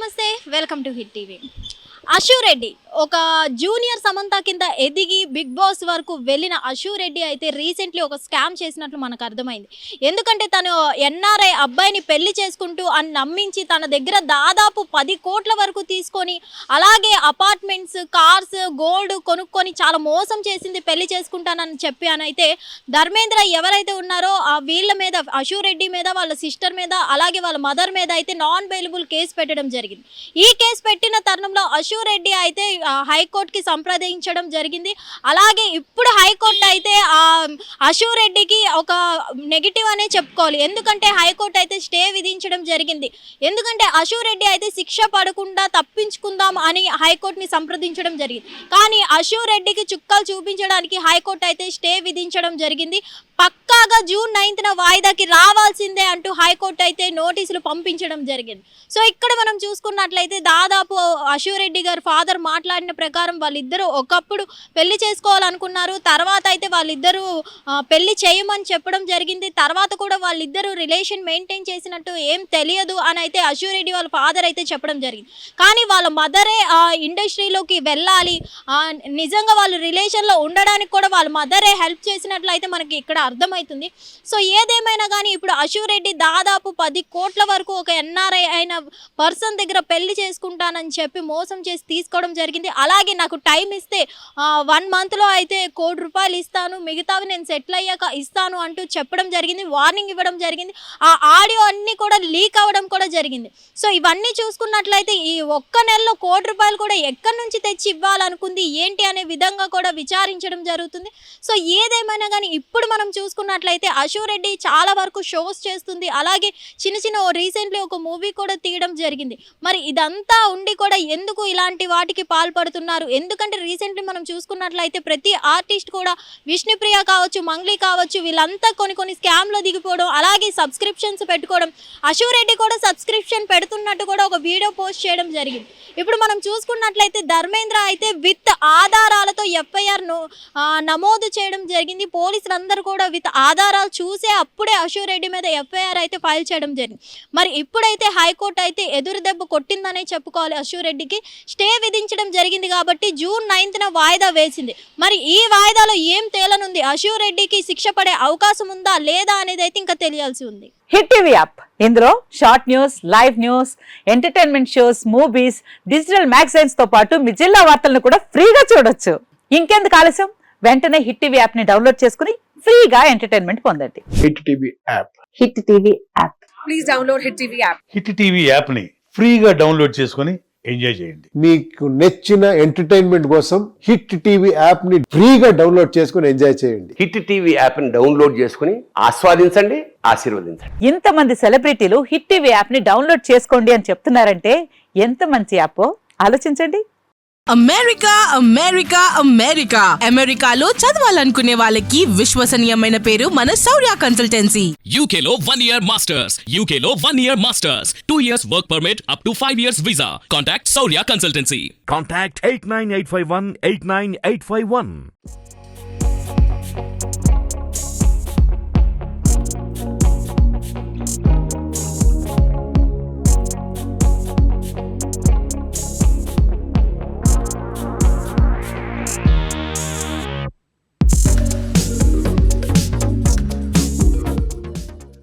నమస్తే welcome to hit TV. Ashu Reddy ఒక junior Samantha కింద ఎదిగి బిగ్ బాస్ వరకు వెళ్ళిన అశు రెడ్డి అయితే రీసెంట్లీ ఒక స్కామ్ చేసినట్లు మనకు అర్థమైంది. ఎందుకంటే తను ఎన్ఆర్ఐ అబ్బాయిని పెళ్లి చేసుకుంటూ అని నమ్మించి తన దగ్గర దాదాపు 10 కోట్ల వరకు తీసుకొని అలాగే అపార్ట్మెంట్స్, కార్స్, గోల్డ్ కొనుక్కొని చాలా మోసం చేసింది పెళ్లి చేసుకుంటానని చెప్పి అని అయితే ధర్మేంద్ర ఎవరైతే ఉన్నారో ఆ వీళ్ళ మీద, అశు రెడ్డి మీద, వాళ్ళ సిస్టర్ మీద, అలాగే వాళ్ళ మదర్ మీద అయితే నాన్ బెయిలబుల్ కేసు పెట్టడం జరిగింది. ఈ కేసు పెట్టిన తరుణంలో అశు రెడ్డి అయితే హైకోర్టుకి సంప్రదించడం జరిగింది. అలాగే ఇప్పుడు హైకోర్టు అయితే అశు రెడ్డికి ఒక నెగిటివ్ అనే చెప్పుకోవాలి. ఎందుకంటే హైకోర్టు అయితే స్టే విధించడం జరిగింది. ఎందుకంటే అశు రెడ్డి అయితే శిక్ష పడకుండా తప్పించుకుందాం అని హైకోర్టుని సంప్రదించడం జరిగింది. కానీ అశు రెడ్డికి చుక్కలు చూపించడానికి హైకోర్టు అయితే స్టే విధించడం జరిగింది. పక్కాగా జూన్ 9న వాయిదాకి రావాల్సిందే అంటూ హైకోర్టు అయితే నోటీసులు పంపించడం జరిగింది. సో ఇక్కడ మనం చూసుకున్నట్లయితే దాదాపు అశు రెడ్డి గారు ఫాదర్ మాట్లాడిన ప్రకారం వాళ్ళిద్దరూ ఒకప్పుడు పెళ్లి చేసుకోవాలనుకున్నారు. తర్వాత అయితే వాళ్ళిద్దరూ పెళ్లి చేయమని చెప్పడం జరిగింది. తర్వాత కూడా వాళ్ళిద్దరూ రిలేషన్ మెయింటైన్ చేసినట్టు ఏం తెలియదు అని అయితే అశు రెడ్డి వాళ్ళ ఫాదర్ అయితే చెప్పడం జరిగింది. కానీ వాళ్ళ మదరే ఇండస్ట్రీలోకి వెళ్ళాలి, నిజంగా వాళ్ళు రిలేషన్లో ఉండడానికి కూడా వాళ్ళ మదరే హెల్ప్ చేసినట్లు అయితే మనకి ఇక్కడ అర్థమవుతుంది. సో ఏదేమైనా కానీ ఇప్పుడు అశు రెడ్డి దాదాపు 10 కోట్ల వరకు ఒక ఎన్ఆర్ఐ అయిన పర్సన్ దగ్గర పెళ్లి చేసుకుంటానని చెప్పి మోసం చేసి తీసుకోవడం జరిగింది. అలాగే నాకు టైం ఇస్తే 1 మంత్లో అయితే ₹1 కోటి ఇస్తాను, మిగతావి నేను సెటిల్ అయ్యాక ఇస్తాను అంటూ చెప్పడం జరిగింది. వార్నింగ్ ఇవ్వడం జరిగింది. ఆ ఆడియో అన్నీ కూడా లీక్ అవ్వడం కూడా జరిగింది. సో ఇవన్నీ చూసుకున్నట్లయితే ఈ ఒక్క నెలలో ₹1 కోటి కూడా ఎక్కడి నుంచి తెచ్చి ఇవ్వాలనుకుంది ఏంటి అనే విధంగా కూడా విచారించడం జరుగుతుంది. సో ఏదేమైనా కానీ ఇప్పుడు మనం చూసుకున్నట్లయితే అశు రెడ్డి చాలా వరకు షోస్ చేస్తుంది. అలాగే చిన్న రీసెంట్లీ ఒక మూవీ కూడా తీయడం జరిగింది. మరి ఇదంతా ఉండి కూడా ఎందుకు ఇలాంటి వాటికి పాల్పడుతున్నారు? ఎందుకంటే రీసెంట్లీ మనం చూసుకున్నట్లయితే ప్రతి ఆర్టిస్ట్ కూడా విష్ణుప్రియ కావచ్చు, మంగ్లీ కావచ్చు, వీళ్ళంతా కొన్ని స్కామ్లో దిగిపోవడం, అలాగే సబ్స్క్రిప్షన్స్ పెట్టుకోవడం. అశు రెడ్డి కూడా సబ్స్క్రిప్షన్ పెడుతున్నట్టు కూడా ఒక వీడియో పోస్ట్ చేయడం జరిగింది. ఇప్పుడు మనం చూసుకున్నట్లయితే ధర్మేంద్ర అయితే విత్ ఆధారాలతో ఎఫ్ఐఆర్ నమోదు చేయడం జరిగింది. పోలీసులందరూ కూడా విత్ ఆధారాలు చూసే అప్పుడే అశు రెడ్డి మీద ఎఫ్ఐఆర్ అయితే ఫైల్ చేయడం జరిగింది. మరి ఇప్పుడైతే హైకోర్టు అయితే ఎదురు దెబ్బ కొట్టిందనే చెప్పుకోవాలి. అశు రెడ్డికి స్టే విధించడం జరిగింది కాబట్టి జూన్ 9న వాయిదా వేసింది. మరి ఈ వాయిదాలో ఏం తేలనుంది? అశు రెడ్డికి శిక్ష పడే అవకాశం ఉందా లేదా అనేది అయితే ఇంకా తెలియాల్సి ఉంది. హిట్ టీవీ యాప్, ఇందులో short news, live news, entertainment shows, movies, digital magazines తో పాటు మీ జిల్లా వార్తలను కూడా ఫ్రీగా చూడొచ్చు. ఇంకెందుకు ఆలస్యం, వెంటనే హిట్ టీవీ యాప్ ని డౌన్లోడ్ చేసుకుని ఫ్రీగా ఎంటర్టైన్మెంట్ పొందండి. Hit TV app. Hit TV app. Please download hit TV app. Hit TV app ని ఫ్రీగా డౌన్లోడ్ చేసుకుని ఎంజాయ్ చేయండి. మీకు నచ్చిన ఎంటర్టైన్మెంట్ కోసం హిట్ టీవీ యాప్ ని ఫ్రీగా డౌన్లోడ్ చేసుకుని ఎంజాయ్ చేయండి. హిట్ టీవీ యాప్ ని డౌన్లోడ్ చేసుకుని ఆస్వాదించండి, ఆశీర్వదించండి. ఇంతమంది సెలబ్రిటీలు హిట్ టీవీ యాప్ ని డౌన్లోడ్ చేసుకోండి అని చెప్తున్నారంటే ఎంత మంచి యాప్ ఆలోచించండి. అమెరికా అమెరికా అమెరికా అమెరికాలో చదవాలనుకునే వాళ్ళకి విశ్వసనీయమైన పేరు మన శౌర్య కన్సల్టెన్సీ. UK లో 1 year masters, UK లో 1 year masters, 2 years work permit up to 5 years visa. Contact Saurya Consultancy. Contact 89851 89851.